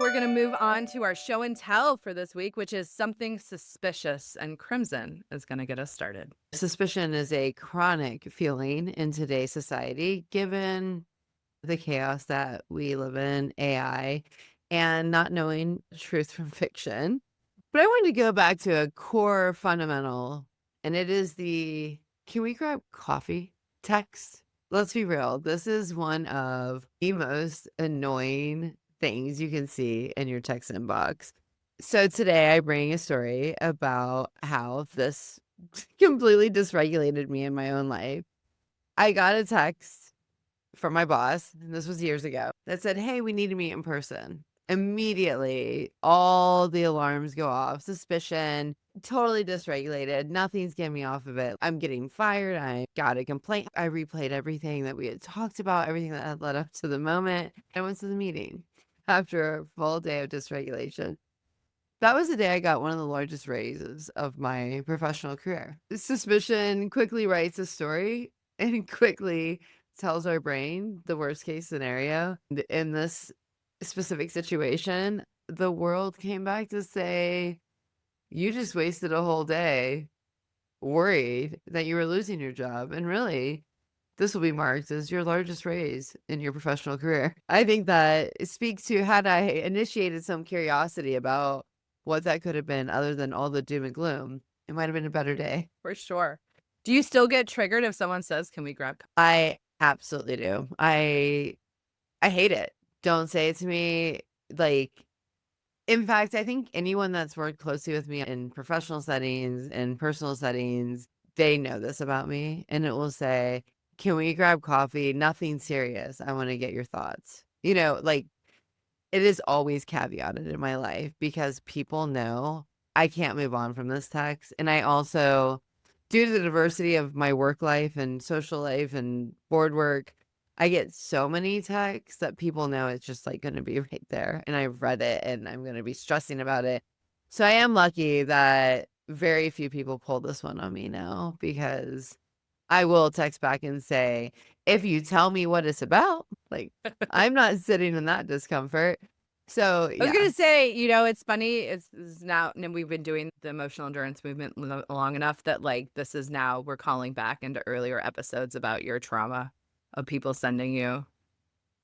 We're going to move on to our show and tell for this week, which is something suspicious, and Crimson is going to get us started. Suspicion is a chronic feeling in today's society, given the chaos that we live in, AI, and not knowing truth from fiction. But I wanted to go back to a core fundamental, and it is the can we grab coffee text? Let's be real. This is one of the most annoying things you can see in your text inbox. So today I bring a story about how this completely dysregulated me in my own life. I got a text from my boss, and this was years ago, that said, "Hey, we need to meet in person." Immediately, all the alarms go off. Suspicion, totally dysregulated. Nothing's getting me off of it. I'm getting fired. I got a complaint. I replayed everything that we had talked about, everything that had led up to the moment. I went to the meeting after a full day of dysregulation. That was the day I got one of the largest raises of my professional career. Suspicion quickly writes a story and quickly tells our brain the worst case scenario. In this specific situation, the world came back to say, you just wasted a whole day worried that you were losing your job. And really, this will be marked as your largest raise in your professional career. I think that it speaks to had I initiated some curiosity about what that could have been other than all the doom and gloom, it might have been a better day. For sure. Do you still get triggered if someone says, "Can we grab I absolutely do. I hate it. Don't say it to me. Like, in fact, I think anyone that's worked closely with me in professional settings and personal settings, they know this about me. And it will say, "Can we grab coffee? Nothing serious. I want to get your thoughts." Like it is always caveated in my life because people know I can't move on from this text. And I also, due to the diversity of my work life and social life and board work, I get so many texts that people know it's just like going to be right there. And I've read it and I'm going to be stressing about it. So I am lucky that very few people pull this one on me now because I will text back and say, if you tell me what it's about, like I'm not sitting in that discomfort. So I was yeah, gonna say, it's funny. It's now, and we've been doing the emotional endurance movement long enough that like this is now we're calling back into earlier episodes about your trauma of people sending you,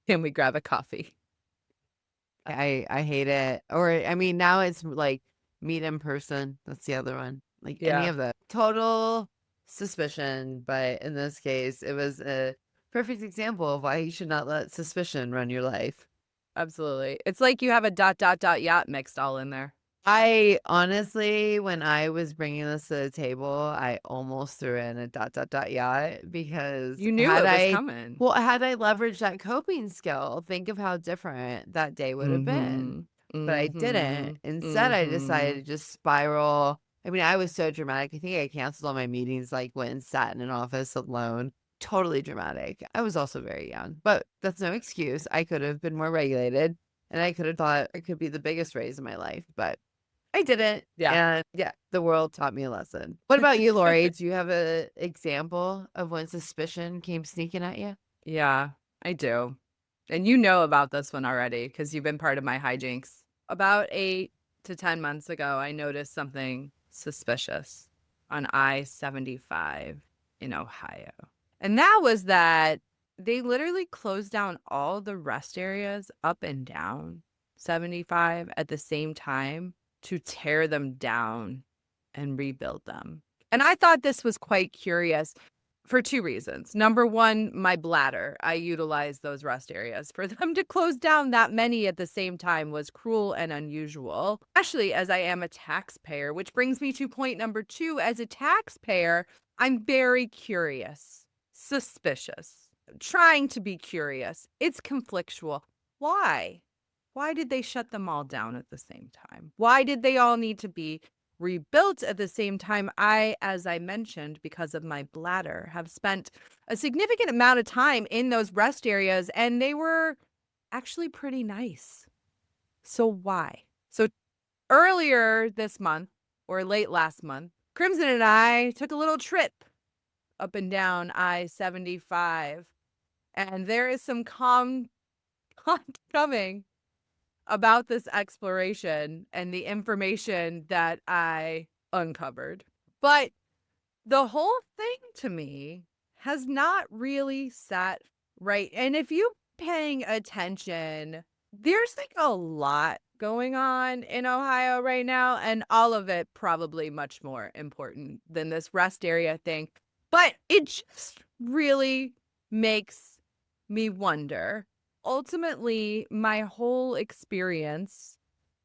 "Can we grab a coffee?" I hate it. Or I mean, now it's like meet in person. That's the other one. Like any Yeah, of the total suspicion, but in this case, it was a perfect example of why you should not let suspicion run your life. absolutely. It's like you have a dot dot dot yacht mixed all in there. I honestly, when I was bringing this to the table, I almost threw in a dot dot dot yacht because You knew it was coming. had I leveraged that coping skill, think of how different that day would have been. Mhm. But I didn't. Mhm. Instead, I decided Mhm. to just spiral. I mean, I was so dramatic. I think I canceled all my meetings, like went and sat in an office alone. Totally dramatic. I was also very young, but that's no excuse. I could have been more regulated and I could have thought it could be the biggest raise in my life, but I didn't, Yeah. and yeah, the world taught me a lesson. What about you, Lori? Do you have a example of when suspicion came sneaking at you? Yeah, I do. And you know about this one already because you've been part of my hijinks. About 8 to 10 months ago, I noticed something suspicious on I-75 in Ohio. And that was that they literally closed down all the rest areas up and down 75 at the same time to tear them down and rebuild them. And I thought this was quite curious for 2 reasons. Number 1, my bladder. I utilize those rest areas. For them to close down that many at the same time was cruel and unusual, especially as I am a taxpayer, which brings me to point number 2. As a taxpayer, I'm very curious, suspicious, trying to be curious. It's conflictual. Why? Why did they shut them all down at the same time? Why did they all need to be rebuilt at the same time? As I mentioned, because of my bladder, have spent a significant amount of time in those rest areas, and they were actually pretty nice. So why? So earlier this month or late last month, Crimson and I took a little trip up and down I-75, and there is some calm coming. about this exploration and the information that I uncovered. But the whole thing to me has not really sat right. And if you paying attention, there's like a lot going on in Ohio right now, and all of it probably much more important than this rest area thing. But it just really makes me wonder. Ultimately, my whole experience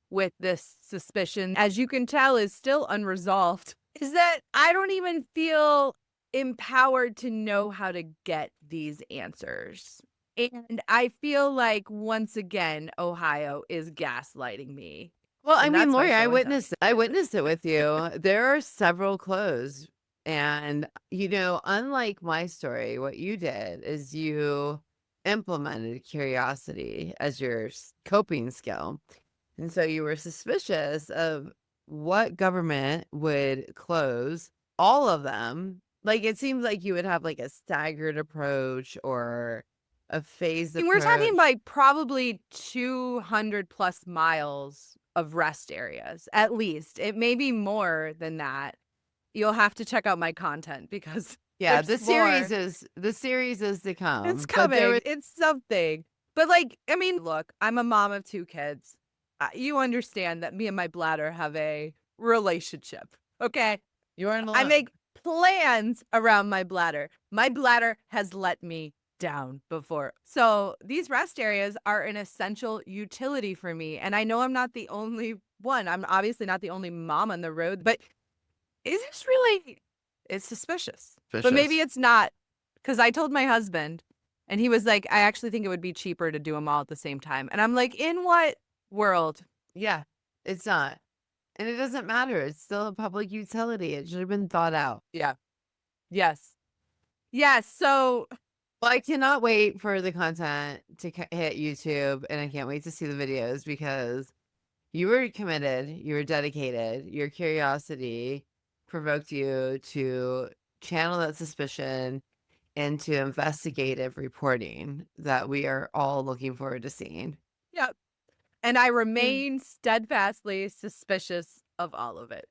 with this suspicion, as you can tell, is still unresolved, is that I don't even feel empowered to know how to get these answers. And I feel like once again, Ohio is gaslighting me. Well, I And mean, that's my Lori, show and tell. I witnessed it with you. There are several clues. And, unlike my story, what you did is you implemented curiosity as your coping skill. And so you were suspicious of what government would close all of them. Like, it seems like you would have like a staggered approach or a phased And we're talking approach. like probably 200 plus miles of rest areas, at least. It may be more than that. You'll have to check out my content because Yeah, there's more. the series is to It's come, but there coming. was It's something. But, like, I mean, look, I'm a mom of 2 kids. You understand that me and my bladder have a relationship, okay? you weren't I alone. make plans around my bladder. My bladder has let me down before. So, these rest areas are an essential utility for me, and I know I'm not the only one. I'm obviously not the only mom on the road, but is this really it's suspicious. But maybe Suspicious. it's not, because I told my husband, and he was like, "I actually think it would be cheaper to do them all at the same time." And I'm like, "In what world?" Yeah, it's not. And it doesn't matter. It's still a public utility. It should have been thought out. Yeah. Yes. Yes, so Well, I cannot wait for the content to hit YouTube, and I can't wait to see the videos because you were committed, you were dedicated, your curiosity provoked you to channel that suspicion into investigative reporting that we are all looking forward to seeing. yeah, and I Mm. remain steadfastly suspicious of all of it.